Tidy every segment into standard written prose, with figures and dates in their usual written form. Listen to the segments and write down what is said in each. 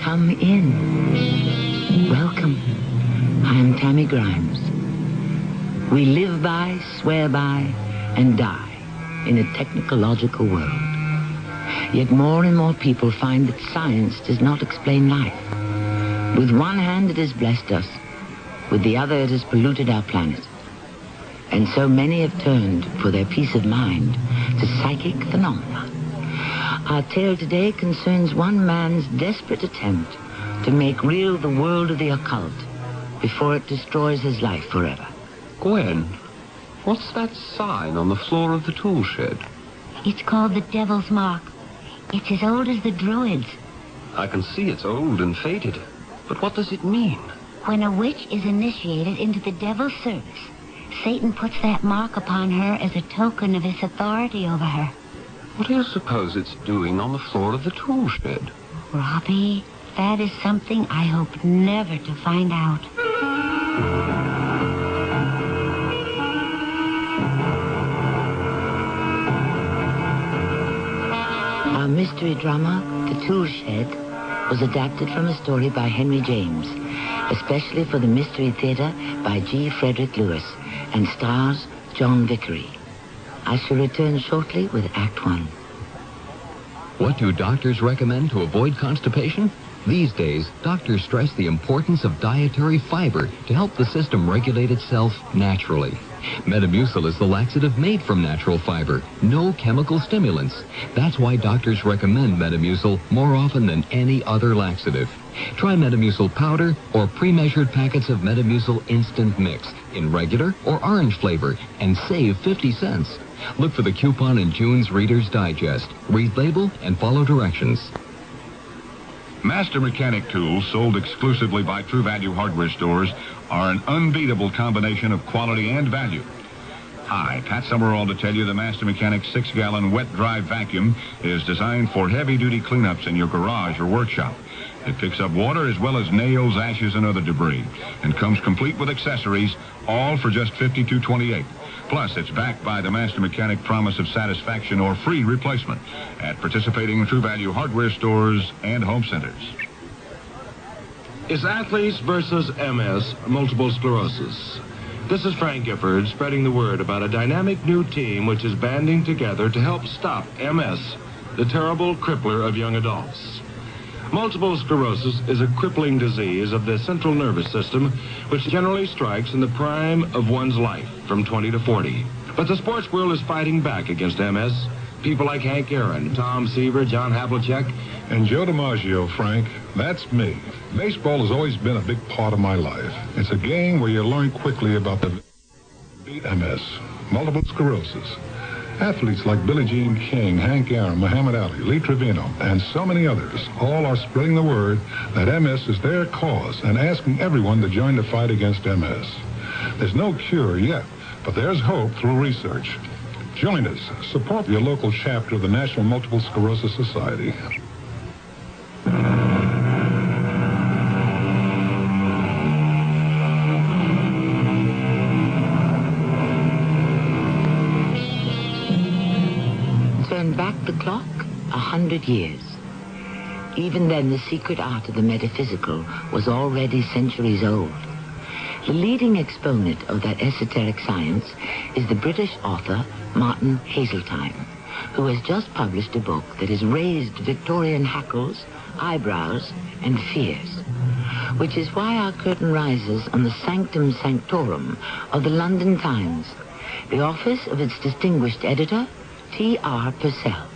Come in. Welcome. I am Tammy Grimes. We live by, swear by, and die in a technological world. Yet more and more people find that science does not explain life. With one hand it has blessed us, with the other it has polluted our planet. And so many have turned for their peace of mind to psychic phenomena. Our tale today concerns one man's desperate attempt to make real the world of the occult before it destroys his life forever. Gwen, what's that sign on the floor of the tool shed? It's called the Devil's Mark. It's as old as the Druids. I can see it's old and faded, but what does it mean? When a witch is initiated into the Devil's service, Satan puts that mark upon her as a token of his authority over her. What do you suppose it's doing on the floor of the tool shed? Robbie, that is something I hope never to find out. Our mystery drama, The Tool Shed, was adapted from a story by Henry James, especially for the Mystery Theater by G. Frederick Lewis, and stars John Vickery. I shall return shortly with Act 1. What do doctors recommend to avoid constipation? These days, doctors stress the importance of dietary fiber to help the system regulate itself naturally. Metamucil is the laxative made from natural fiber, no chemical stimulants. That's why doctors recommend Metamucil more often than any other laxative. Try Metamucil powder or pre-measured packets of Metamucil instant mix in regular or orange flavor and save 50 cents. Look for the coupon in June's Reader's Digest. Read label and follow directions. Master Mechanic tools sold exclusively by True Value hardware stores are an unbeatable combination of quality and value. Hi, Pat Summerall to tell you the Master Mechanic 6-gallon wet-dry vacuum is designed for heavy-duty cleanups in your garage or workshop. It picks up water as well as nails, ashes, and other debris, and comes complete with accessories, all for just $52.28. Plus, it's backed by the Master Mechanic promise of satisfaction or free replacement at participating True Value hardware stores and home centers. It's athletes versus MS, multiple sclerosis. This is Frank Gifford spreading the word about a dynamic new team which is banding together to help stop MS, the terrible crippler of young adults. Multiple sclerosis is a crippling disease of the central nervous system, which generally strikes in the prime of one's life, from 20 to 40. But the sports world is fighting back against MS. People like Hank Aaron, Tom Seaver, John Havlicek, and Joe DiMaggio, Frank. That's me. Baseball has always been a big part of my life. It's a game where you learn quickly about the MS, multiple sclerosis. Athletes like Billie Jean King, Hank Aaron, Muhammad Ali, Lee Trevino, and so many others all are spreading the word that MS is their cause and asking everyone to join the fight against MS. There's no cure yet, but there's hope through research. Join us. Support your local chapter of the National Multiple Sclerosis Society. Turn back the clock 100 years. Even then, the secret art of the metaphysical was already centuries old. The leading exponent of that esoteric science is the British author Martin Haseltine, who has just published a book that has raised Victorian hackles, eyebrows, and fears, which is why our curtain rises on the sanctum sanctorum of the London Times, the office of its distinguished editor, T.R. Purcell.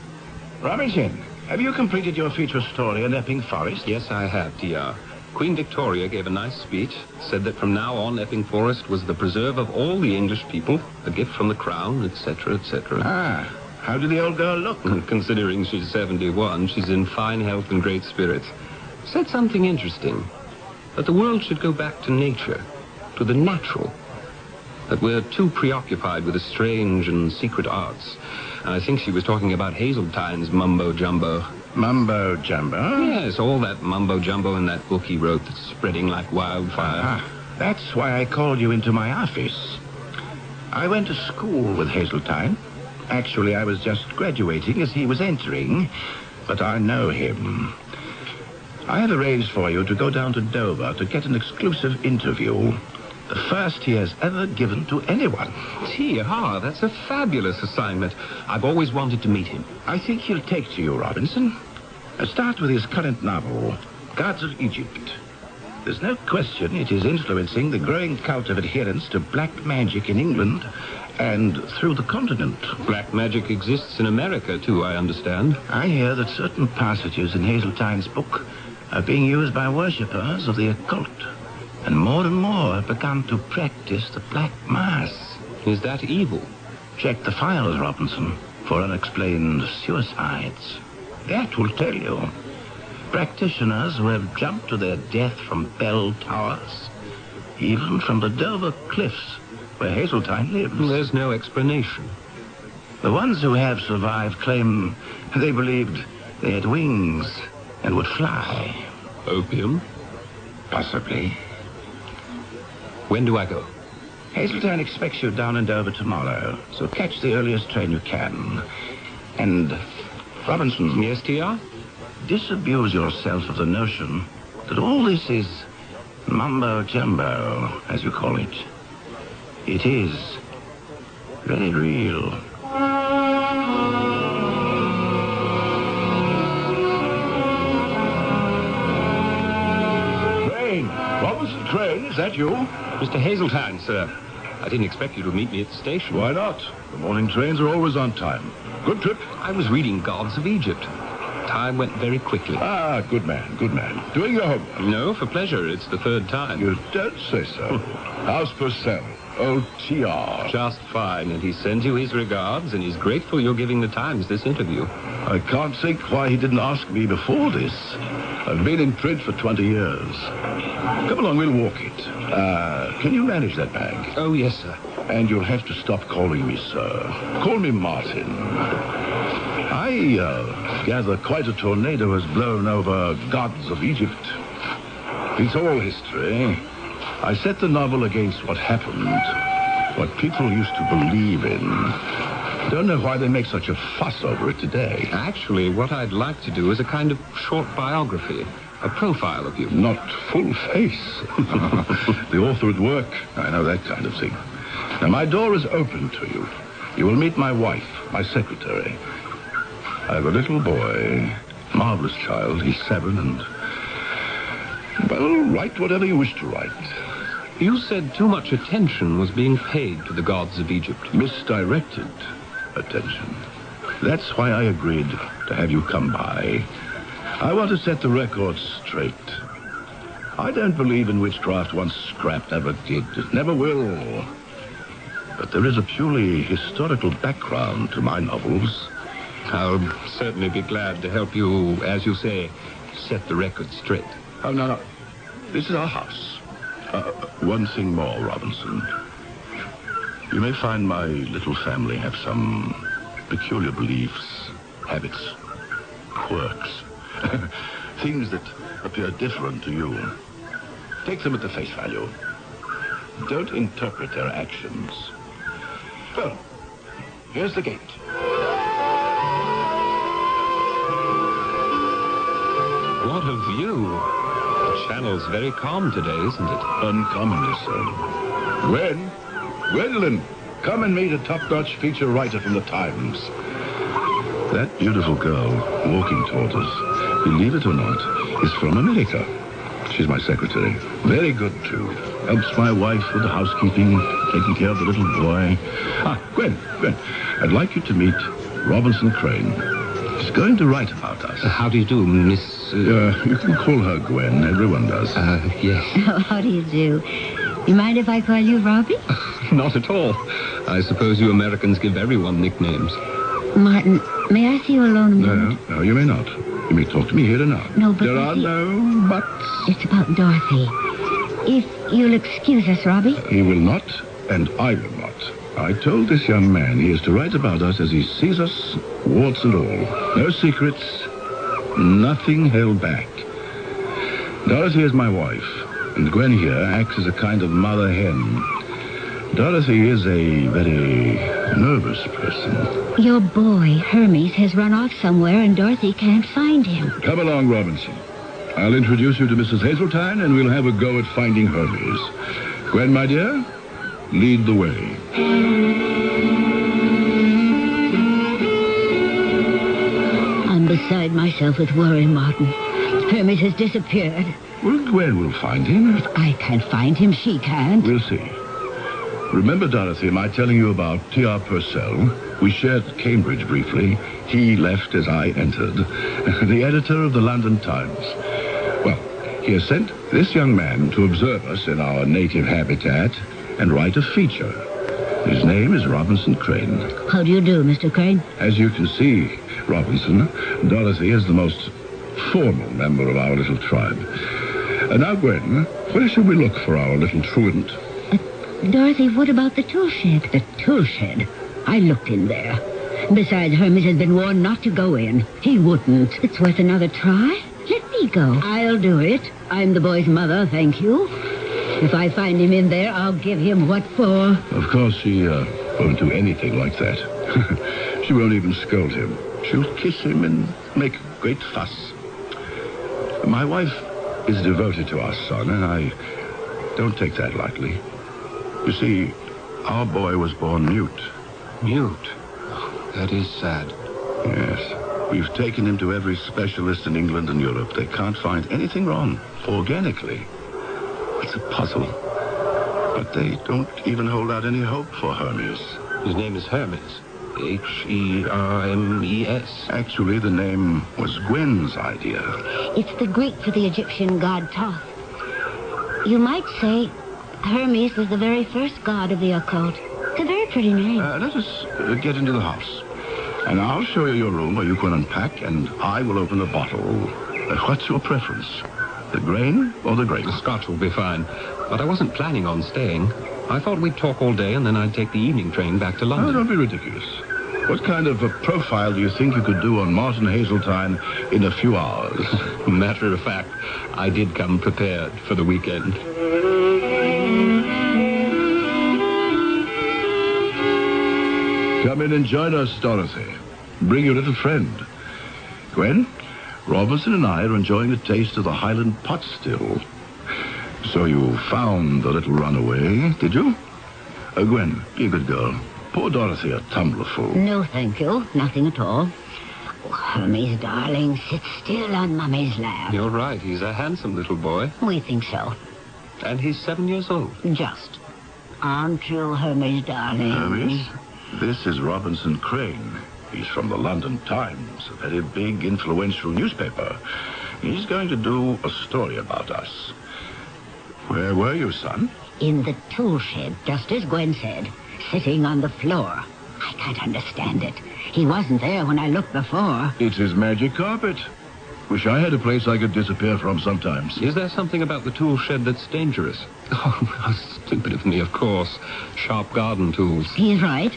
Robinson, have you completed your feature story on Epping Forest? Yes, I have, T.R. Queen Victoria gave a nice speech, said that from now on Epping Forest was the preserve of all the English people, a gift from the Crown, etc., etc. Ah, how did the old girl look? Considering she's 71, she's in fine health and great spirits. Said something interesting, that the world should go back to nature, to the natural, that we're too preoccupied with the strange and secret arts. And I think she was talking about Haseltine's mumbo-jumbo. Mumbo jumbo? Yes, all that mumbo-jumbo in that book he wrote that's spreading like wildfire. That's why I called you into my office. I went to school with Hazeltine. Actually, I was just graduating as he was entering, but I know him. I have arranged for you to go down to Dover to get an exclusive interview. The first he has ever given to anyone. That's a fabulous assignment. I've always wanted to meet him. I think he'll take to you, Robinson. Start with his current novel, Gods of Egypt. There's no question it is influencing the growing cult of adherence to black magic in England and through the continent. Black magic exists in America, too, I understand. I hear that certain passages in Hazeltine's book are being used by worshippers of the occult, and more have begun to practice the Black Mass. Is that evil? Check the files, Robinson, for unexplained suicides. That will tell you. Practitioners who have jumped to their death from bell towers, even from the Dover cliffs where Hazeltine lives. There's no explanation. The ones who have survived claim they believed they had wings and would fly. Opium? Possibly. When do I go? Hazeltine expects you down in Dover tomorrow, so catch the earliest train you can. And, Robinson... Yes, T.R.? Disabuse yourself of the notion that all this is mumbo-jumbo, as you call it. It is very real. Crane! Robinson Crane, is that you? Mr. Hazeltine, sir. I didn't expect you to meet me at the station. Why not? The morning trains are always on time. Good trip? I was reading Gods of Egypt. Time went very quickly. Ah, good man, good man. Doing your homework? No, for pleasure. It's the third time. You don't say so. How's Purcell? Old T.R. Just fine, and he sends you his regards, and he's grateful you're giving the Times this interview. I can't think why he didn't ask me before this. I've been in print for 20 years. Come along, we'll walk it. Can you manage that bag? Oh, yes, sir. And you'll have to stop calling me sir. Call me Martin. I gather quite a tornado has blown over Gods of Egypt. It's all history. I set the novel against what happened, what people used to believe in. Don't know why they make such a fuss over it today. Actually, what I'd like to do is a kind of short biography, a profile of you. Not full face. The author at work, I know that kind of thing. Now, my door is open to you. You will meet my wife, my secretary. I have a little boy, marvelous child. He's 7 and... Well, write whatever you wish to write. You said too much attention was being paid to the Gods of Egypt. Misdirected attention. That's why I agreed to have you come by. I want to set the record straight. I don't believe in witchcraft. Once scrapped, never did, never will. But there is a purely historical background to my novels. I'll certainly be glad to help you, as you say, set the record straight. Oh, no. This is our house. One thing more, Robinson. You may find my little family have some peculiar beliefs, habits, quirks, things that appear different to you. Take them at the face value. Don't interpret their actions. Well, here's the gate. What a view. The channel's very calm today, isn't it? Uncommonly so. Gwendolyn, come and meet a top-notch feature writer from the Times. That beautiful girl walking toward us, believe it or not, is from America. She's my secretary. Very good, too. Helps my wife with the housekeeping, taking care of the little boy. Gwen, I'd like you to meet Robinson Crane. He's going to write about us. How do you do, Miss... You can call her Gwen. Everyone does. Yes. How do you do? You mind if I call you Robbie? Not at all. I suppose you Americans give everyone nicknames. Martin, may I see you alone a minute? No, you may not. You may talk to me here and now. No, but... There are no buts. It's about Dorothy. If you'll excuse us, Robbie. He will not, and I will not. I told this young man he is to write about us as he sees us, warts and all. No secrets, Nothing held back. Dorothy is my wife, and Gwen here acts as a kind of mother hen. Dorothy is a very nervous person. Your boy, Hermes, has run off somewhere and Dorothy can't find him. Come along, Robinson. I'll introduce you to Mrs. Hazeltine, and we'll have a go at finding Hermes. Gwen, my dear, lead the way. I'm beside myself with worry, Martin. Hermes has disappeared. Well, Gwen will find him. If I can't find him, she can't. We'll see. Remember, Dorothy, my telling you about T.R. Purcell? We shared Cambridge briefly. He left as I entered. The editor of the London Times. Well, he has sent this young man to observe us in our native habitat and write a feature. His name is Robinson Crane. How do you do, Mr. Crane? As you can see, Robinson, Dorothy is the most formal member of our little tribe. Now, Gwen, where should we look for our little truant? Dorothy, what about the tool shed? The tool shed? I looked in there. Besides, Hermes has been warned not to go in. He wouldn't. It's worth another try. Let me go. I'll do it. I'm the boy's mother, thank you. If I find him in there, I'll give him what for. Of course, she won't do anything like that. She won't even scold him. She'll kiss him and make a great fuss. My wife is devoted to our son, and I don't take that lightly. You see, our boy was born mute. Mute? That is sad. Yes. We've taken him to every specialist in England and Europe. They can't find anything wrong, organically. It's a puzzle. But they don't even hold out any hope for Hermes. His name is Hermes. Hermes. Actually, the name was Gwen's idea. It's the Greek for the Egyptian god Thoth. You might say Hermes was the very first god of the occult. It's a very pretty name. Let us get into the house. And I'll show you your room where you can unpack, and I will open a bottle. What's your preference? The grain or the grape? The Scotch will be fine. But I wasn't planning on staying. I thought we'd talk all day, and then I'd take the evening train back to London. Oh, don't be ridiculous. What kind of a profile do you think you could do on Martin Hazeltine in a few hours? Matter of fact, I did come prepared for the weekend. Come in and join us, Dorothy. Bring your little friend. Gwen, Robinson and I are enjoying a taste of the Highland pot still. So you found the little runaway, did you? Gwen, be a good girl. Pour Dorothy a tumblerful. No, thank you. Nothing at all. Oh, Hermes, darling, sit still on Mummy's lap. You're right. He's a handsome little boy. We think so. And he's 7 years old. Just. Aren't you, Hermes, darling? Hermes? This is Robinson Crane. He's from the London Times, a very big, influential newspaper. He's going to do a story about us. Where were you, son? In the tool shed, just as Gwen said. Sitting on the floor. I can't understand it. He wasn't there when I looked before. It's his magic carpet. Wish I had a place I could disappear from sometimes. Is there something about the tool shed that's dangerous? Oh, how stupid of me, of course. Sharp garden tools. He's right.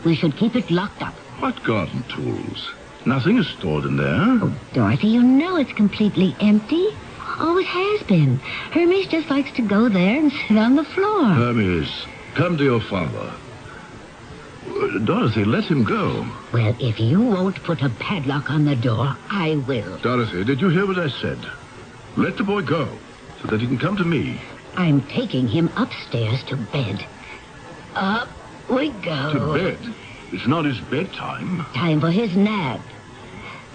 We should keep it locked up. What garden tools? Nothing is stored in there. Oh, Dorothy, you know it's completely empty. Always has been. Hermes just likes to go there and sit on the floor. Hermes, come to your father. Dorothy, let him go. Well, if you won't put a padlock on the door, I will. Dorothy, did you hear what I said? Let the boy go, so that he can come to me. I'm taking him upstairs to bed. Up we go. To bed? It's not his bedtime. Time for his nap.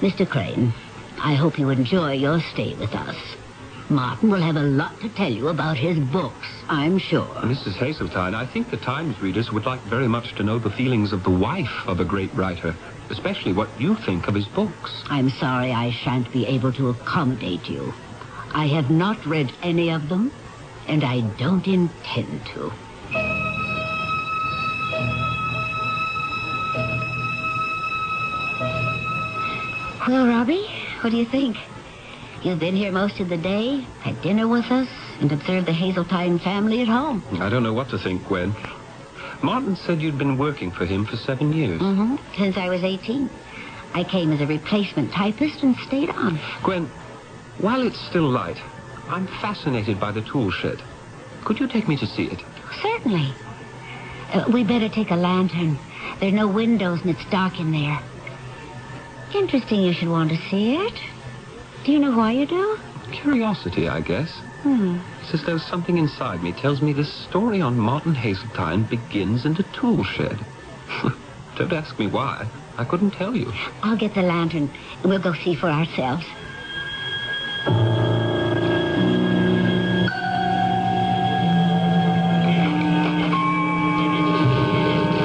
Mr. Crane, I hope you enjoy your stay with us. Martin will have a lot to tell you about his books, I'm sure. Mrs. Hazeltine, I think the Times readers would like very much to know the feelings of the wife of a great writer, especially what you think of his books. I'm sorry I shan't be able to accommodate you. I have not read any of them, and I don't intend to. Well, Robbie, what do you think? You've been here most of the day, had dinner with us, and observed the Hazeltine family at home. I don't know what to think, Gwen. Martin said you'd been working for him for 7 years. Since I was 18. I came as a replacement typist and stayed on. Gwen, while it's still light, I'm fascinated by the tool shed. Could you take me to see it? Certainly. We better take a lantern. There are no windows and it's dark in there. Interesting you should want to see it. Do you know why you do? Curiosity, I guess. It's as though something inside me tells me this story on modern Hazeltine begins in the tool shed. Don't ask me why. I couldn't tell you. I'll get the lantern and we'll go see for ourselves.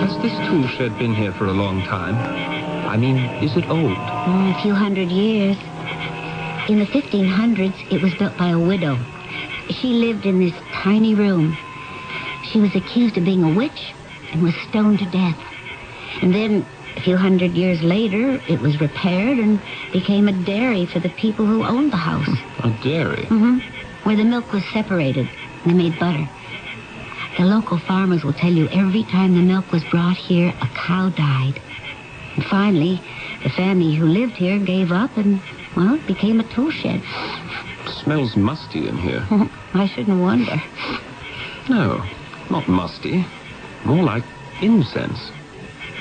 Has this tool shed been here for a long time? I mean, is it old? A few hundred years. In the 1500s, it was built by a widow. She lived in this tiny room. She was accused of being a witch and was stoned to death. And then, a few hundred years later, it was repaired and became a dairy for the people who owned the house. A dairy? Where the milk was separated and they made butter. The local farmers will tell you every time the milk was brought here, a cow died. And finally, the family who lived here gave up and, well, it became a tool shed. Smells musty in here. I shouldn't wonder. No, not musty. More like incense.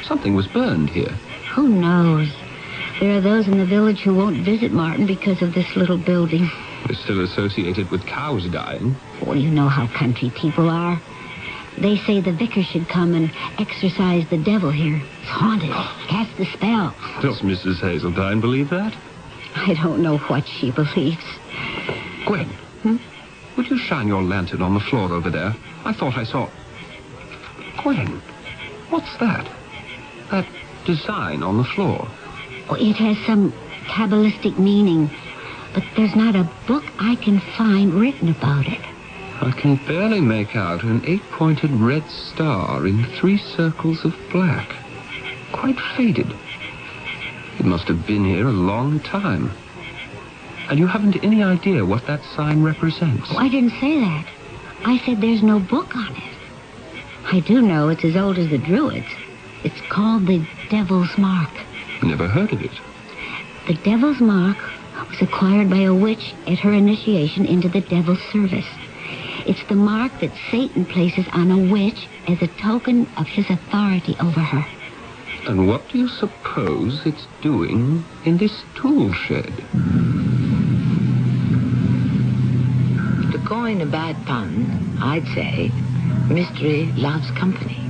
Something was burned here. Who knows? There are those in the village who won't visit Martin because of this little building. We're still associated with cows dying. Well, you know how country people are. They say the vicar should come and exorcise the devil here. It's haunted. Cast the spell. Does Mrs. Hazeltine believe that? I don't know what she believes. Gwen, would you shine your lantern on the floor over there? I thought I saw... Gwen, what's that? That design on the floor. Oh, it has some Kabbalistic meaning, but there's not a book I can find written about it. I can barely make out an 8-pointed red star in 3 circles of black. Quite faded. It must have been here a long time. And you haven't any idea what that sign represents. Oh, I didn't say that. I said there's no book on it. I do know it's as old as the Druids. It's called the Devil's Mark. Never heard of it. The Devil's Mark was acquired by a witch at her initiation into the Devil's service. It's the mark that Satan places on a witch as a token of his authority over her. And what do you suppose it's doing in this tool shed? To coin a bad pun, I'd say, mystery loves company.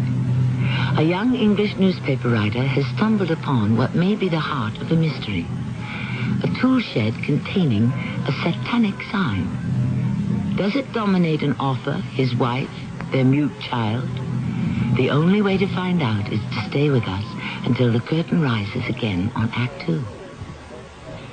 A young English newspaper writer has stumbled upon what may be the heart of a mystery. A tool shed containing a satanic sign. Does it dominate an author, his wife, their mute child? The only way to find out is to stay with us until the curtain rises again on Act 2.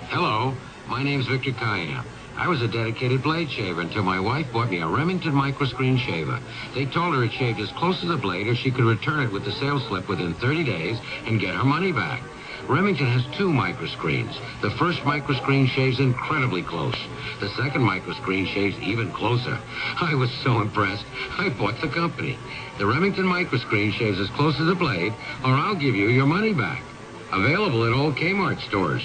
Hello, my name's Victor Kaya. I was a dedicated blade shaver until my wife bought me a Remington microscreen shaver. They told her it shaved as close to the blade or she could return it with the sales slip within 30 days and get her money back. Remington has 2 microscreens. The first microscreen shaves incredibly close. The second microscreen shaves even closer. I was so impressed, I bought the company. The Remington microscreen shaves as close as the blade, or I'll give you your money back. Available at all Kmart stores.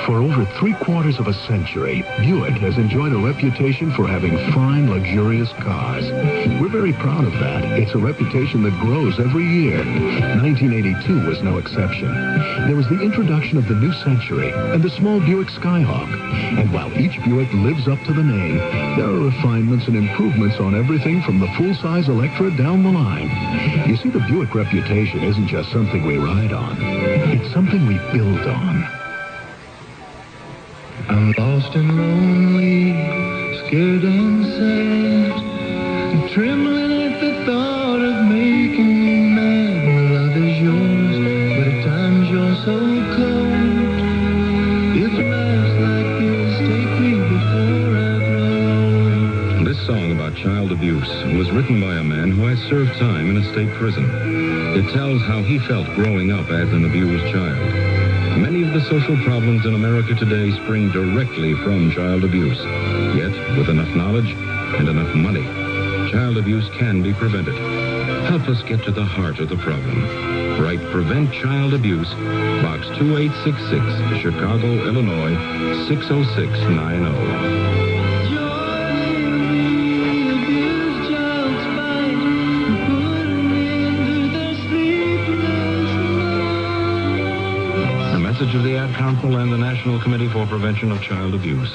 For over 3/4 of a century, Buick has enjoyed a reputation for having fine, luxurious cars. We're very proud of that. It's a reputation that grows every year. 1982 was no exception. There was the introduction of the new century and the small Buick Skyhawk. And while each Buick lives up to the name, there are refinements and improvements on everything from the full-size Electra down the line. You see, the Buick reputation isn't just something we ride on. It's something we build on. I'm lost and lonely, scared and sad, trembling at the thought of making you mad. My love is yours, but at times you're so cold. If life's like this, take me before I grow. This song about child abuse was written by a man who has served time in a state prison. It tells how he felt growing up as an abused child. Many of the social problems in America today spring directly from child abuse. Yet, with enough knowledge and enough money, child abuse can be prevented. Help us get to the heart of the problem. Write Prevent Child Abuse, Box 2866, Chicago, Illinois, 60690. A message of the Ad Council and the National Committee for Prevention of Child Abuse.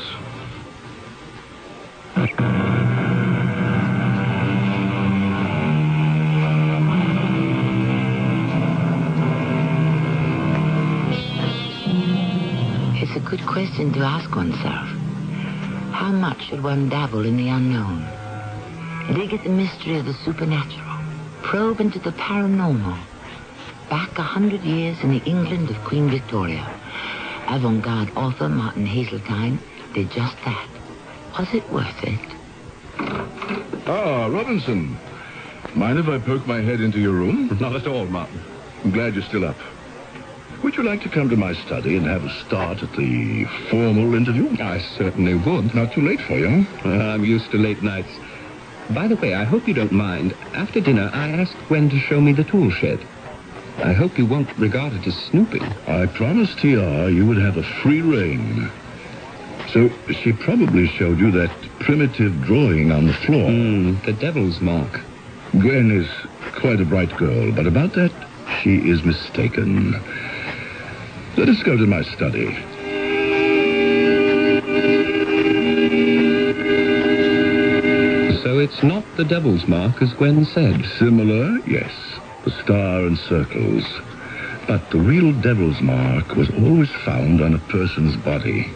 It's a good question to ask oneself. How much should one dabble in the unknown? Dig at the mystery of the supernatural. Probe into the paranormal. Back 100 years in the England of Queen Victoria, avant-garde author Martin Hazeltine did just that. Was it worth it? Ah, Robinson. Mind if I poke my head into your room? Not at all, Martin. I'm glad you're still up. Would you like to come to my study and have a start at the formal interview? I certainly would. Not too late for you. I'm used to late nights. By the way, I hope you don't mind. After dinner, I asked Gwen to show me the tool shed. I hope you won't regard it as snooping. I promised TR you would have a free rein. So she probably showed you that primitive drawing on the floor. The devil's mark. Gwen is quite a bright girl, but about that, she is mistaken. Let us go to my study. So it's not the devil's mark, as Gwen said. Similar, yes. The star and circles. But the real devil's mark was always found on a person's body.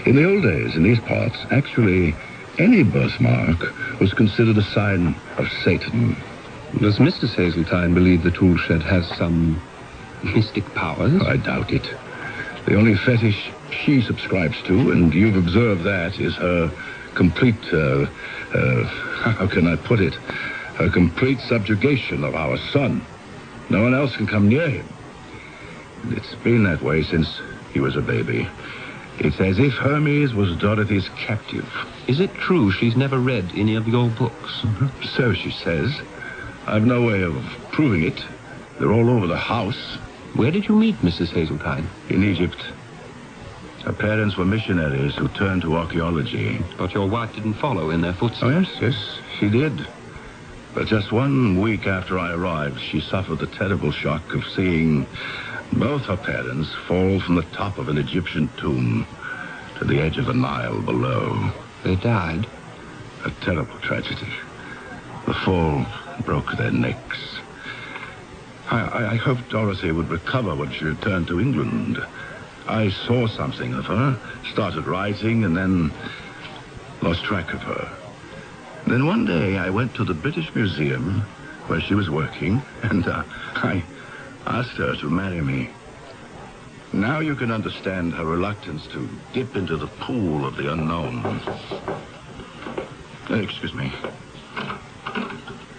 In the old days, in these parts, actually, any birthmark was considered a sign of Satan. Does Mrs. Hazeltine believe the tool shed has some mystic powers? I doubt it. The only fetish she subscribes to, and you've observed that, is her complete, how can I put it? Her complete subjugation of our son. No one else can come near him. And it's been that way since he was a baby. It's as if Hermes was Dorothy's captive. Is it true she's never read any of your books? So she says. I've no way of proving it. They're all over the house. Where did you meet Mrs. Hazeltine? In Egypt. Her parents were missionaries who turned to archaeology. But your wife didn't follow in their footsteps. Oh, yes, she did. But just 1 week after I arrived, she suffered the terrible shock of seeing both her parents fall from the top of an Egyptian tomb to the edge of the Nile below. They died? A terrible tragedy. The fall broke their necks. I hoped Dorothy would recover when she returned to England. I saw something of her, started writing, and then lost track of her. Then one day I went to the British Museum where she was working, and I asked her to marry me. Now you can understand her reluctance to dip into the pool of the unknown. Excuse me.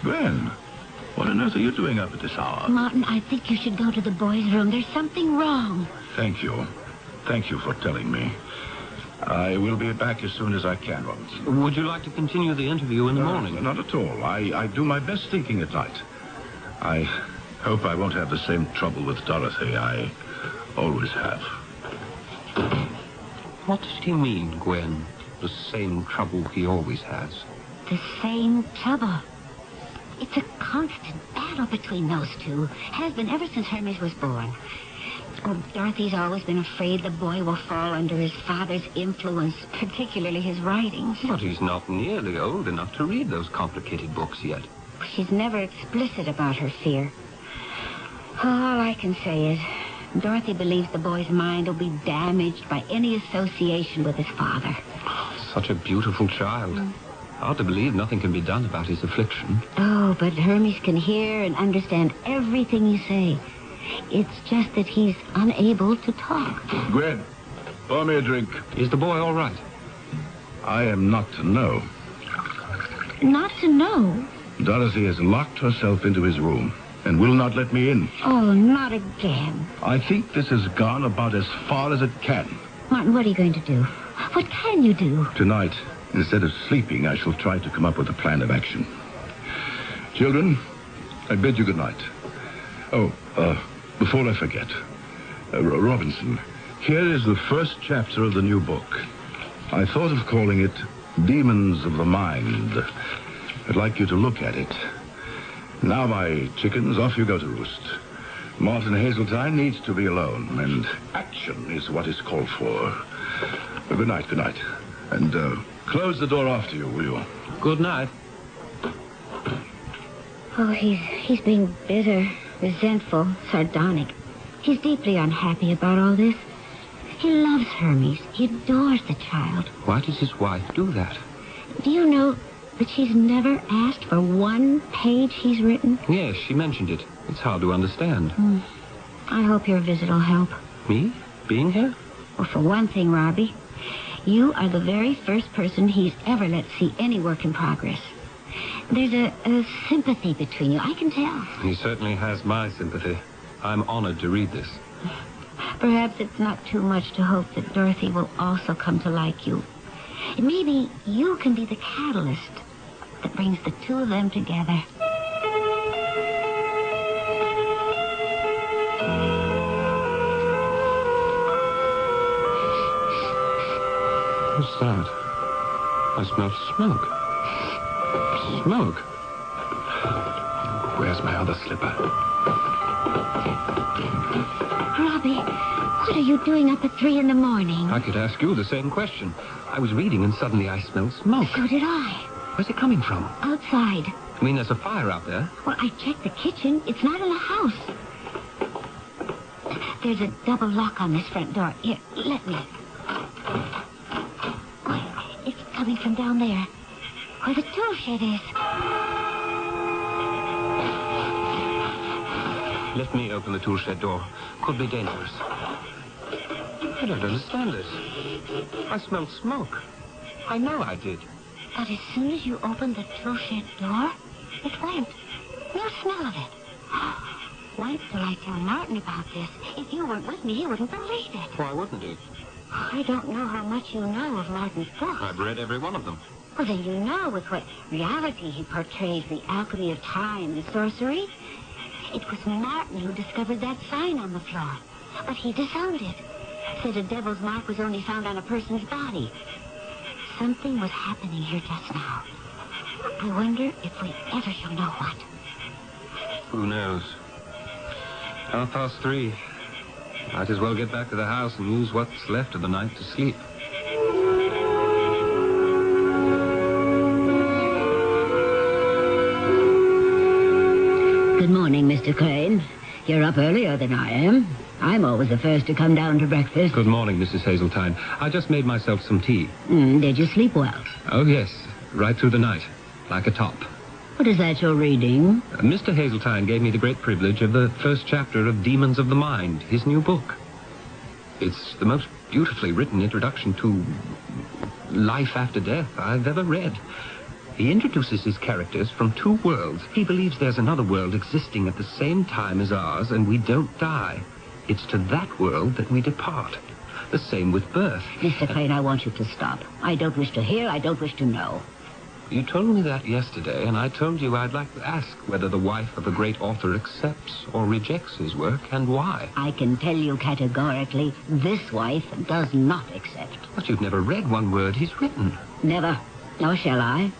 Gwen, what on earth are you doing up at this hour? Martin, I think you should go to the boys' room. There's something wrong. Thank you. Thank you for telling me. I will be back as soon as I can, Robinson. Would you like to continue the interview in the morning? Not at all. I do my best thinking at night. I hope I won't have the same trouble with Dorothy I always have. What does he mean, Gwen? The same trouble he always has. The same trouble. It's a constant battle between those two. Has been ever since Hermes was born. Oh, Dorothy's always been afraid the boy will fall under his father's influence, particularly his writings. But he's not nearly old enough to read those complicated books yet. She's never explicit about her fear. All I can say is Dorothy believes the boy's mind will be damaged by any association with his father. Such a beautiful child. Hard to believe nothing can be done about his affliction. Oh, but Hermes can hear and understand everything you say. It's just that he's unable to talk. Gwen, pour me a drink. Is the boy all right? I am not to know. Not to know? Dorothy has locked herself into his room and will not let me in. Oh, not again. I think this has gone about as far as it can. Martin, what are you going to do? What can you do? Tonight, instead of sleeping, I shall try to come up with a plan of action. Children, I bid you good night. Before I forget, Robinson, here is the first chapter of the new book. I thought of calling it Demons of the Mind. I'd like you to look at it. Now, my chickens, off you go to roost. Martin Hazeltine needs to be alone, and action is what is called for. Good night, good night. And close the door after you, will you? Good night. Oh, he's being bitter, resentful, sardonic. He's deeply unhappy about all this. He loves Hermes. He adores the child. Why does his wife do that? Do you know that she's never asked for one page he's written? Yes, she mentioned it. It's hard to understand. I hope your visit will help. Me? Being here? Well, for one thing, Robbie, you are the very first person he's ever let see any work in progress. There's a sympathy between you, I can tell. He certainly has my sympathy. I'm honored to read this. Perhaps it's not too much to hope that Dorothy will also come to like you. Maybe you can be the catalyst that brings the two of them together. What's that? I smell smoke. Smoke? Where's my other slipper? Robbie, what are you doing up at 3 in the morning? I could ask you the same question. I was reading and suddenly I smelled smoke. So did I. Where's it coming from? Outside. You mean there's a fire out there? Well, I checked the kitchen. It's not in the house. There's a double lock on this front door. Here, let me. Oh, it's coming from down there, where the tool shed is. Let me open the tool shed door. Could be dangerous. I don't understand this. I smelled smoke. I know I did. But as soon as you opened the tool shed door, it went. No smell of it. Wait till I tell Martin about this. If you weren't with me, he wouldn't believe it. Why wouldn't he? I don't know how much you know of Martin's books. I've read every one of them. Well, then you know with what reality he portrays the alchemy of time and sorcery. It was Martin who discovered that sign on the floor. But he disowned it. Said a devil's mark was only found on a person's body. Something was happening here just now. I wonder if we ever shall know what. Who knows? 3:30. Might as well get back to the house and use what's left of the night to sleep. Good morning, Mr. Crane. You're up earlier than I am. I'm always the first to come down to breakfast. Good morning, Mrs. Hazeltine. I just made myself some tea. Did you sleep well? Oh, yes. Right through the night. Like a top. What is that you're reading? Mr. Hazeltine gave me the great privilege of the first chapter of Demons of the Mind, his new book. It's the most beautifully written introduction to life after death I've ever read. He introduces his characters from two worlds. He believes there's another world existing at the same time as ours, and we don't die. It's to that world that we depart. The same with birth. Mr. Crane, I want you to stop. I don't wish to hear, I don't wish to know. You told me that yesterday, and I told you I'd like to ask whether the wife of a great author accepts or rejects his work, and why. I can tell you categorically, this wife does not accept. But you've never read one word he's written. Never. Nor shall I.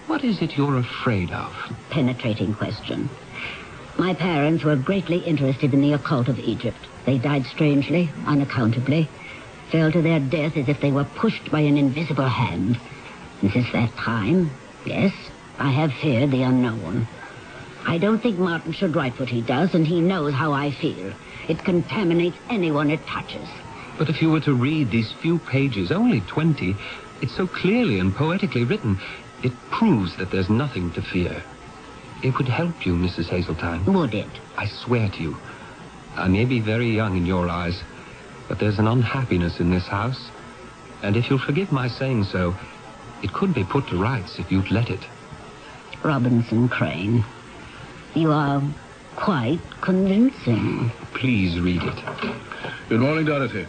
What is it you're afraid of? Penetrating question. My parents were greatly interested in the occult of Egypt. They died strangely, unaccountably, fell to their death as if they were pushed by an invisible hand. And since that time, yes, I have feared the unknown. I don't think Martin should write what he does, and he knows how I feel. It contaminates anyone it touches. But if you were to read these few pages, only 20, it's so clearly and poetically written, it proves that there's nothing to fear. It would help you, Mrs. Hazeltine. Would it? I swear to you. I may be very young in your eyes, but there's an unhappiness in this house. And if you'll forgive my saying so, it could be put to rights if you'd let it. Robinson Crane, you are quite convincing. Please read it. Good morning, Dorothy.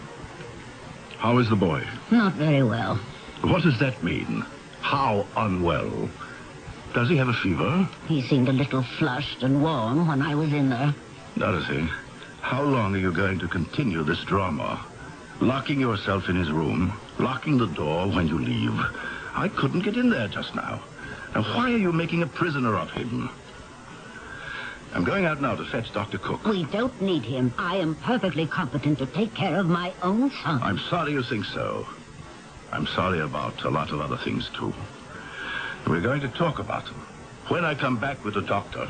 How is the boy? Not very well. What does that mean? How unwell? Does he have a fever? He seemed a little flushed and warm when I was in there. Dorothy, how long are you going to continue this drama? Locking yourself in his room, locking the door when you leave. I couldn't get in there just now. Now, why are you making a prisoner of him? I'm going out now to fetch Dr. Cook. We don't need him. I am perfectly competent to take care of my own son. I'm sorry you think so. I'm sorry about a lot of other things, too. We're going to talk about them when I come back with the doctor.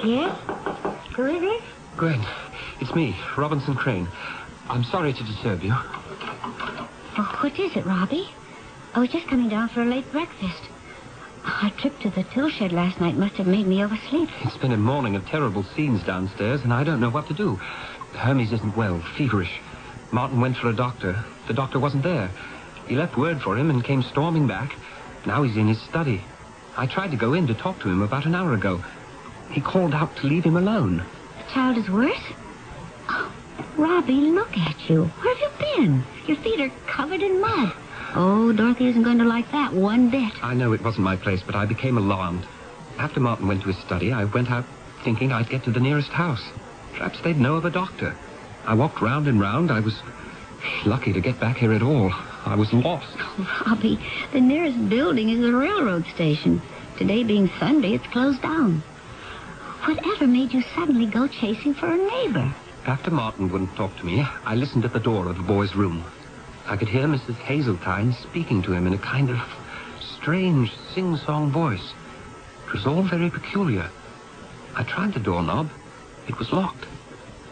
Yes? Who is it? Gwen, it's me, Robinson Crane. I'm sorry to disturb you. Oh, what is it, Robbie? I was just coming down for a late breakfast. Our trip to the tool shed last night must have made me oversleep. It's been a morning of terrible scenes downstairs, and I don't know what to do. Hermes isn't well, feverish. Martin went for a doctor. The doctor wasn't there. He left word for him and came storming back. Now he's in his study. I tried to go in to talk to him about an hour ago. He called out to leave him alone. The child is worse? Oh, Robbie, look at you. Where have you been? Your feet are covered in mud. Oh, Dorothy isn't going to like that one bit. I know it wasn't my place, but I became alarmed. After Martin went to his study, I went out thinking I'd get to the nearest house. Perhaps they'd know of a doctor. I walked round and round. I was lucky to get back here at all. I was lost. Oh, Robbie, the nearest building is the railroad station. Today being Sunday, it's closed down. Whatever made you suddenly go chasing for a neighbor? After Martin wouldn't talk to me, I listened at the door of the boy's room. I could hear Mrs. Hazeltine speaking to him in a kind of strange sing-song voice. It was all very peculiar. I tried the doorknob. It was locked.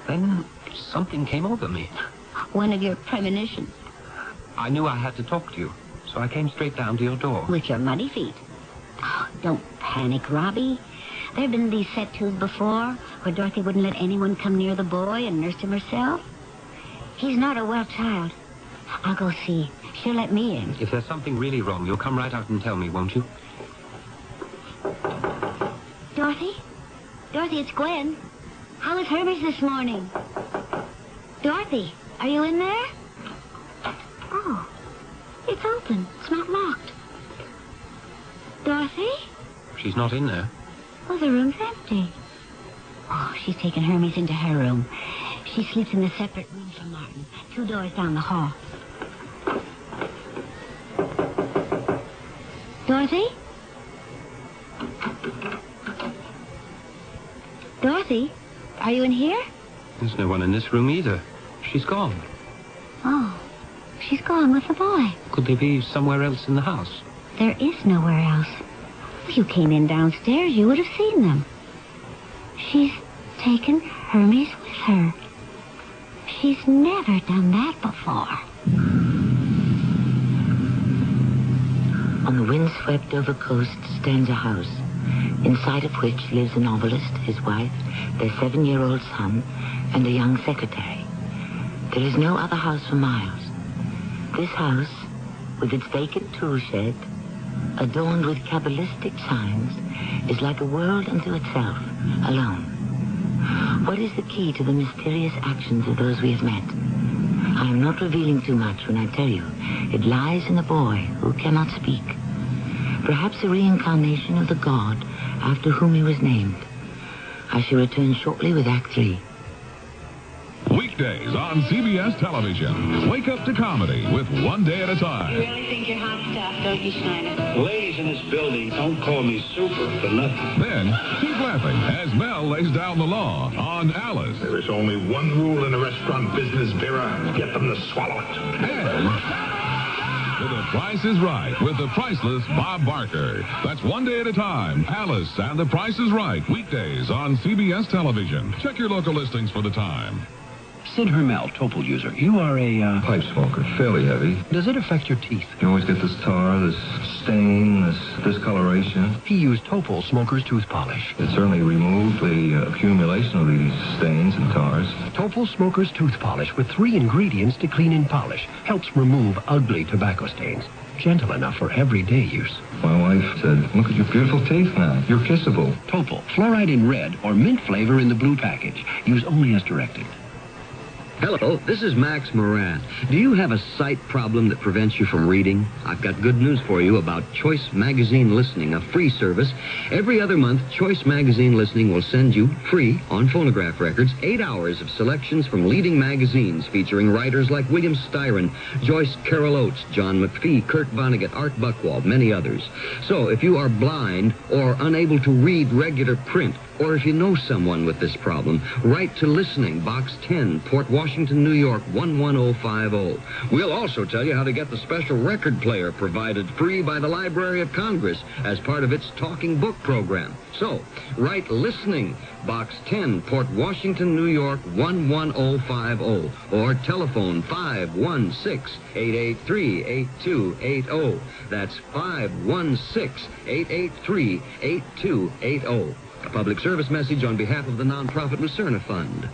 Then something came over me. One of your premonitions. I knew I had to talk to you, so I came straight down to your door. With your muddy feet. Oh, don't panic, Robbie. There have been these set twos before, where Dorothy wouldn't let anyone come near the boy and nursed him herself. He's not a well child. I'll go see. She'll let me in. If there's something really wrong, you'll come right out and tell me, won't you? Dorothy? Dorothy, it's Gwen. How was Hermes this morning? Dorothy, are you in there? Oh, it's open. It's not locked. Dorothy? She's not in there. Oh, the room's empty. Oh, she's taken Hermes into her room. She sleeps in a separate room from Martin, 2 doors down the hall. Dorothy? Dorothy, are you in here? There's no one in this room either. She's gone. Oh, she's gone with the boy. Could they be somewhere else in the house? There is nowhere else. If you came in downstairs, you would have seen them. She's taken Hermes with her. She's never done that before. On the wind-swept-over coast stands a house, inside of which lives a novelist, his wife, their 7-year-old son, and a young secretary. There is no other house for miles. This house, with its vacant tool shed, adorned with cabalistic signs, is like a world unto itself, alone. What is the key to the mysterious actions of those we have met? I am not revealing too much when I tell you it lies in a boy who cannot speak. Perhaps a reincarnation of the god after whom he was named. I shall return shortly with Act 3. Weekdays on CBS television. Wake up to comedy with One Day at a Time. You really think you're hot stuff, don't you, Schneider? Ladies in this building don't call me super for nothing. Then, keep laughing as Mel lays down the law on Alice. There is only one rule in the restaurant business, Vera. Get them to swallow it. And The Price is Right with the priceless Bob Barker. That's One Day at a Time. Alice and The Price is Right. Weekdays on CBS television. Check your local listings for the time. Sid Hermel, Topol user. You are a, pipe smoker, fairly heavy. Does it affect your teeth? You always get this tar, this stain, this discoloration. He used Topol Smoker's tooth polish. It certainly removed the accumulation of these stains and tars. Topol Smoker's tooth polish with 3 ingredients to clean and polish helps remove ugly tobacco stains. Gentle enough for everyday use. My wife said, look at your beautiful teeth now. You're kissable. Topol, fluoride in red or mint flavor in the blue package. Use only as directed. Hello, this is Max Moran. Do you have a sight problem that prevents you from reading? I've got good news for you about Choice Magazine Listening, a free service. Every other month, Choice Magazine Listening will send you, free, on phonograph records, 8 hours of selections from leading magazines featuring writers like William Styron, Joyce Carol Oates, John McPhee, Kurt Vonnegut, Art Buchwald, many others. So if you are blind or unable to read regular print, or if you know someone with this problem, write to Listening, Box 10, Port Washington, New York, 11050. We'll also tell you how to get the special record player provided free by the Library of Congress as part of its Talking Book program. So, write Listening, Box 10, Port Washington, New York, 11050, or telephone 516-883-8280. That's 516-883-8280. A public service message on behalf of the nonprofit Lucerna Fund.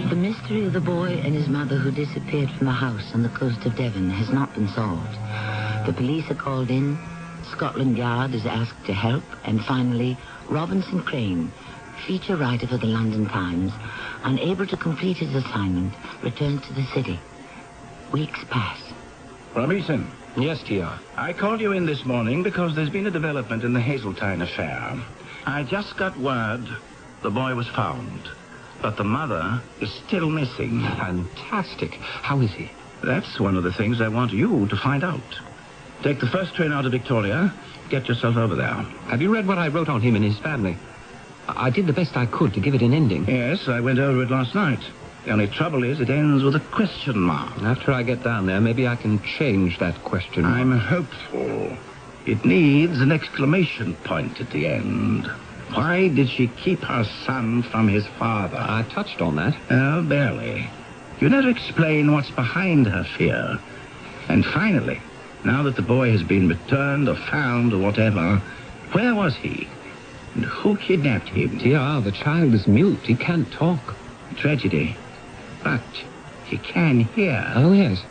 The mystery of the boy and his mother who disappeared from the house on the coast of Devon has not been solved. The police are called in, Scotland Yard is asked to help, and finally, Robinson Crane, feature writer for the London Times, unable to complete his assignment, returns to the city. Weeks pass. Robinson. Yes, T.R. I called you in this morning because there's been a development in the Hazeltine affair. I just got word the boy was found, but the mother is still missing. Fantastic. How is he? That's one of the things I want you to find out. Take the first train out of Victoria. Get yourself over there. Have you read what I wrote on him and his family? I did the best I could to give it an ending. Yes, I went over it last night. The only trouble is it ends with a question mark. After I get down there, maybe I can change that question mark. I'm hopeful. It needs an exclamation point at the end. Why did she keep her son from his father? I touched on that. Oh, barely. You never explain what's behind her fear. And finally, now that the boy has been returned or found or whatever, where was he? And who kidnapped him? T.R., the child is mute. He can't talk. Tragedy. But he can hear. Oh, yes.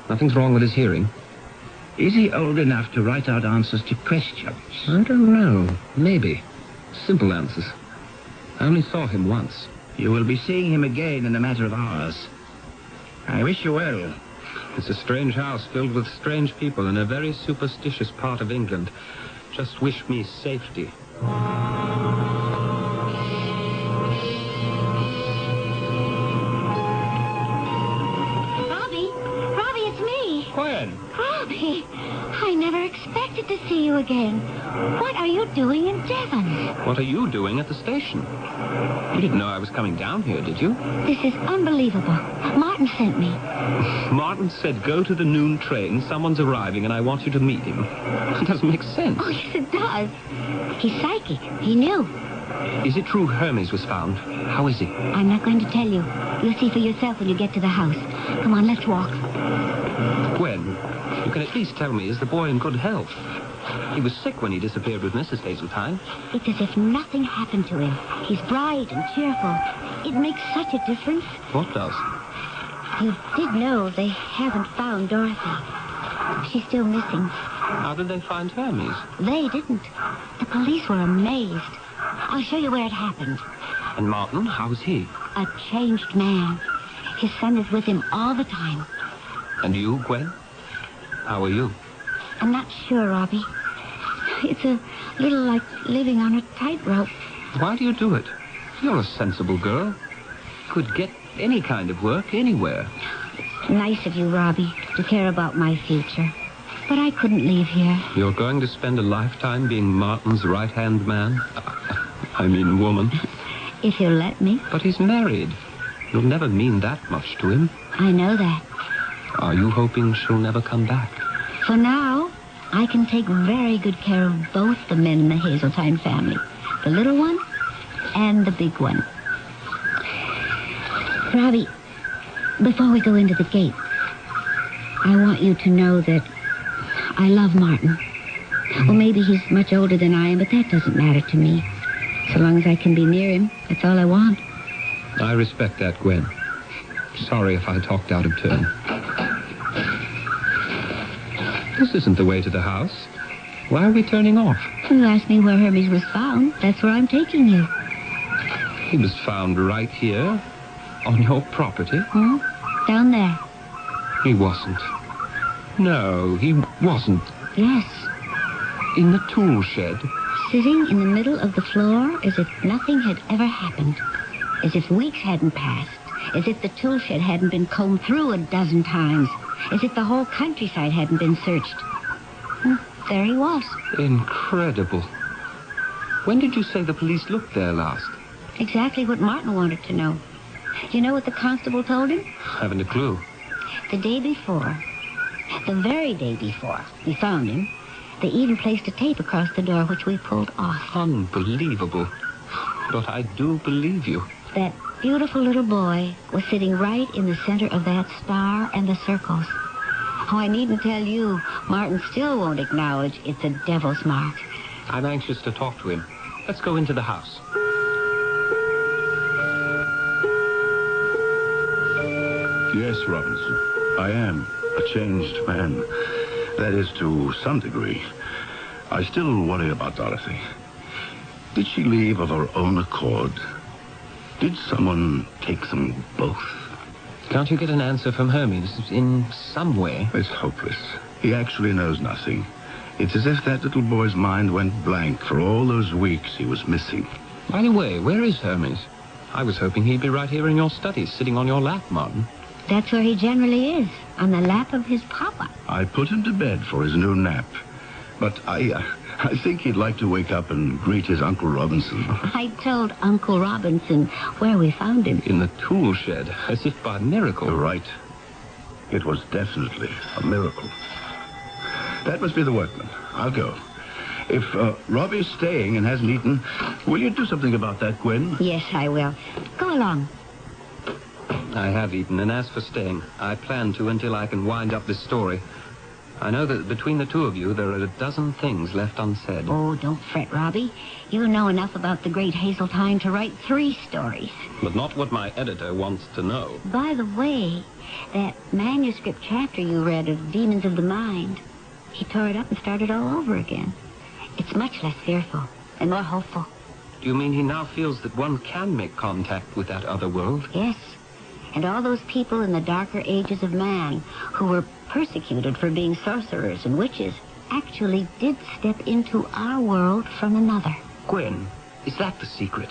Nothing's wrong with his hearing. Is he old enough to write out answers to questions? I don't know. Maybe. Simple answers. I only saw him once. You will be seeing him again in a matter of hours. I wish you well. It's a strange house filled with strange people in a very superstitious part of England. Just wish me safety. Robbie, it's me. Gwen. Robbie, I never expected to see you again. What are you doing in Devon? What are you doing at the station? You didn't know I was coming down here, did you? This is unbelievable. Martin sent me. Martin said go to the noon train. Someone's arriving and I want you to meet him. It doesn't make sense. Oh, yes, it does. He's psychic. He knew. Is it true Hermes was found? How is he? I'm not going to tell you. You'll see for yourself when you get to the house. Come on, let's walk. Gwen, you can at least tell me, is the boy in good health? He was sick when he disappeared with Mrs. Hazeltine. It's as if nothing happened to him. He's bright and cheerful. It makes such a difference. What does? You did know they haven't found Dorothy. She's still missing. How did they find Hermes? They didn't. The police were amazed. I'll show you where it happened. And Martin, how's he? A changed man. His son is with him all the time. And you, Gwen? How are you? I'm not sure, Robbie. It's a little like living on a tightrope. Why do you do it? You're a sensible girl. You could get any kind of work anywhere. Nice of you, Robbie, to care about my future. But I couldn't leave here. You're going to spend a lifetime being Martin's right-hand man? I mean woman. If you'll let me. But he's married. You'll never mean that much to him. I know that. Are you hoping she'll never come back? For now, I can take very good care of both the men in the Hazeltine family. The little one and the big one. Robbie, before we go into the gate, I want you to know that I love Martin. Well, maybe he's much older than I am, but that doesn't matter to me. So long as I can be near him, that's all I want. I respect that, Gwen. Sorry if I talked out of turn. This isn't the way to the house. Why are we turning off? You asked me where Hermes was found. That's where I'm taking you. He was found right here, on your property. Hmm? Down there. He wasn't. No, he wasn't. Yes. In the tool shed. Sitting in the middle of the floor as if nothing had ever happened. As if weeks hadn't passed. As if the tool shed hadn't been combed through a dozen times. As if the whole countryside hadn't been searched. There he was. Incredible. When did you say the police looked there last? Exactly what Martin wanted to know. You know what the constable told him? Haven't a clue. The day before, the very day before we found him, they even placed a tape across the door, which we pulled off. Unbelievable. But I do believe you. That beautiful little boy was sitting right in the center of that star and the circles. Oh, I needn't tell you, Martin still won't acknowledge it's a devil's mark. I'm anxious to talk to him. Let's go into the house. Yes, Robinson. I am a changed man. That is, to some degree. I still worry about Dorothy. Did she leave of her own accord? Did someone take them both? Can't you get an answer from Hermes in some way? It's hopeless. He actually knows nothing. It's as if that little boy's mind went blank for all those weeks he was missing. By the way, where is Hermes? I was hoping he'd be right here in your study, sitting on your lap, Martin. That's where he generally is, on the lap of his papa. I put him to bed for his new nap. But I think he'd like to wake up and greet his Uncle Robinson. I told Uncle Robinson where we found him. In the tool shed, as if by miracle. You're right. It was definitely a miracle. That must be the workman. I'll go. If Robbie's staying and hasn't eaten, will you do something about that, Gwen? Yes, I will. Go along. I have eaten, and as for staying, I plan to until I can wind up this story. I know that between the two of you, there are a dozen things left unsaid. Oh, don't fret, Robbie. You know enough about the great Hazeltine to write 3 stories. But not what my editor wants to know. By the way, that manuscript chapter you read of Demons of the Mind, he tore it up and started all over again. It's much less fearful and more hopeful. Do you mean he now feels that one can make contact with that other world? Yes. And all those people in the darker ages of man who were persecuted for being sorcerers and witches actually did step into our world from another. Gwen, is that the secret?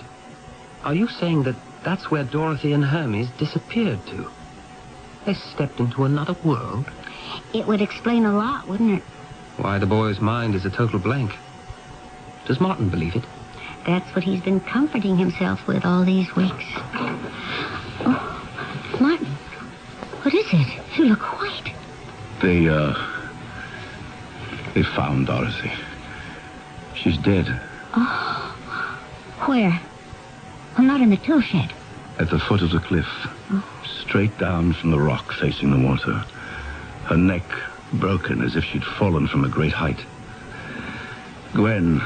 Are you saying that that's where Dorothy and Hermes disappeared to? They stepped into another world? It would explain a lot, wouldn't it? Why the boy's mind is a total blank. Does Martin believe it? That's what he's been comforting himself with all these weeks. Oh, Martin, what is it? You look white. They found Dorothy. She's dead. Oh, where? I'm not in the tool shed. At the foot of the cliff. Oh. Straight down from the rock facing the water. Her neck broken as if she'd fallen from a great height. Gwen,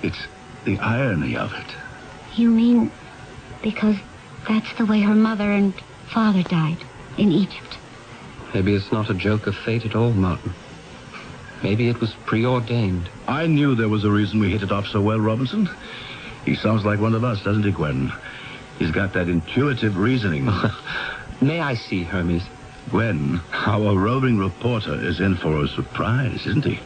it's the irony of it. You mean because that's the way her mother and father died in Egypt? Maybe it's not a joke of fate at all, Martin. Maybe it was preordained. I knew there was a reason we hit it off so well, Robinson. He sounds like one of us, doesn't he, Gwen? He's got that intuitive reasoning. May I see Hermes? Gwen, our roving reporter is in for a surprise, isn't he?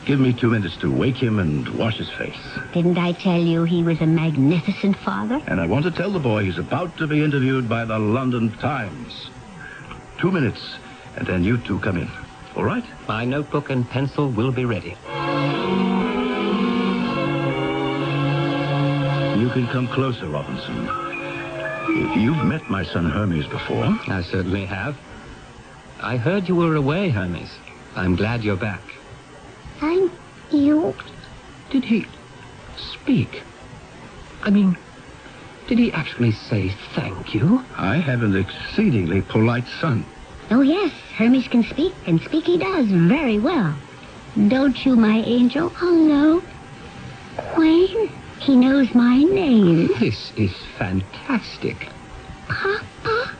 Give me 2 minutes to wake him and wash his face. Didn't I tell you he was a magnificent father? And I want to tell the boy he's about to be interviewed by the London Times. 2 minutes, and then you two come in. All right? My notebook and pencil will be ready. You can come closer, Robinson. You've met my son Hermes before. I certainly have. I heard you were away, Hermes. I'm glad you're back. Thank you. Did he speak? I mean, did he actually say thank you? I have an exceedingly polite son. Oh, yes. Hermes can speak, and speak he does very well. Don't you, my angel? Oh, no. Wayne, he knows my name. This is fantastic. Papa.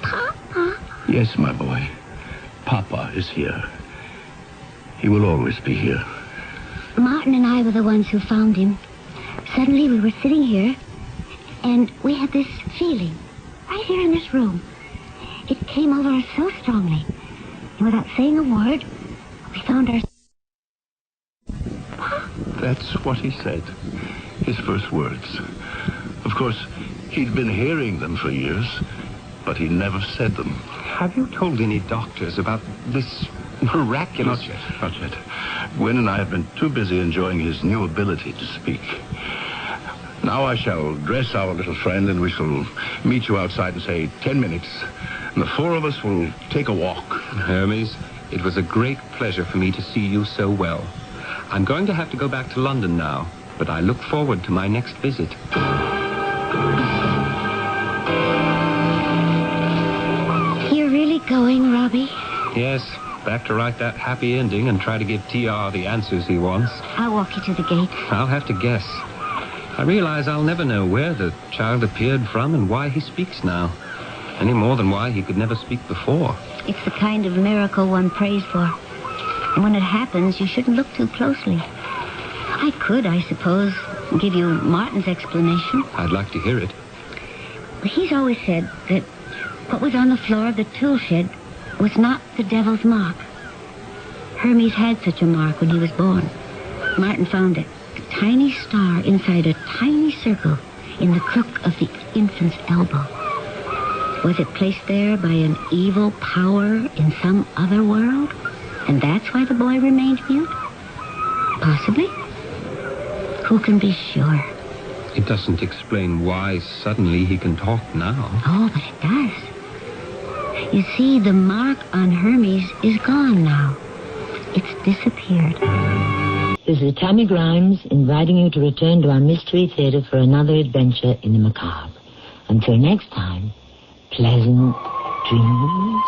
Papa. Yes, my boy. Papa is here. He will always be here. Martin and I were the ones who found him. Suddenly we were sitting here, and we had this feeling, right here in this room. It came over us so strongly. And without saying a word, we found our... That's what he said. His first words. Of course, he'd been hearing them for years, but he never said them. Have you told any doctors about this miraculous... Not yet. Gwen and I have been too busy enjoying his new ability to speak. Now I shall dress our little friend, and we shall meet you outside in, say, 10 minutes. And the four of us will take a walk. Hermes, it was a great pleasure for me to see you so well. I'm going to have to go back to London now, but I look forward to my next visit. You're really going, Robbie? Yes, back to write that happy ending and try to give TR the answers he wants. I'll walk you to the gate. I'll have to guess. I realize I'll never know where the child appeared from and why he speaks now. Any more than why he could never speak before. It's the kind of miracle one prays for. And when it happens, you shouldn't look too closely. I could, I suppose, give you Martin's explanation. I'd like to hear it. He's always said that what was on the floor of the tool shed was not the devil's mark. Hermes had such a mark when he was born. Martin found it. A tiny star inside a tiny circle in the crook of the infant's elbow. Was it placed there by an evil power in some other world? And that's why the boy remained mute? Possibly. Who can be sure? It doesn't explain why suddenly he can talk now. Oh, but it does. You see, the mark on Hermes is gone now. It's disappeared. This is Tammy Grimes inviting you to return to our Mystery Theater for another adventure in the macabre. Until next time, pleasant dreams.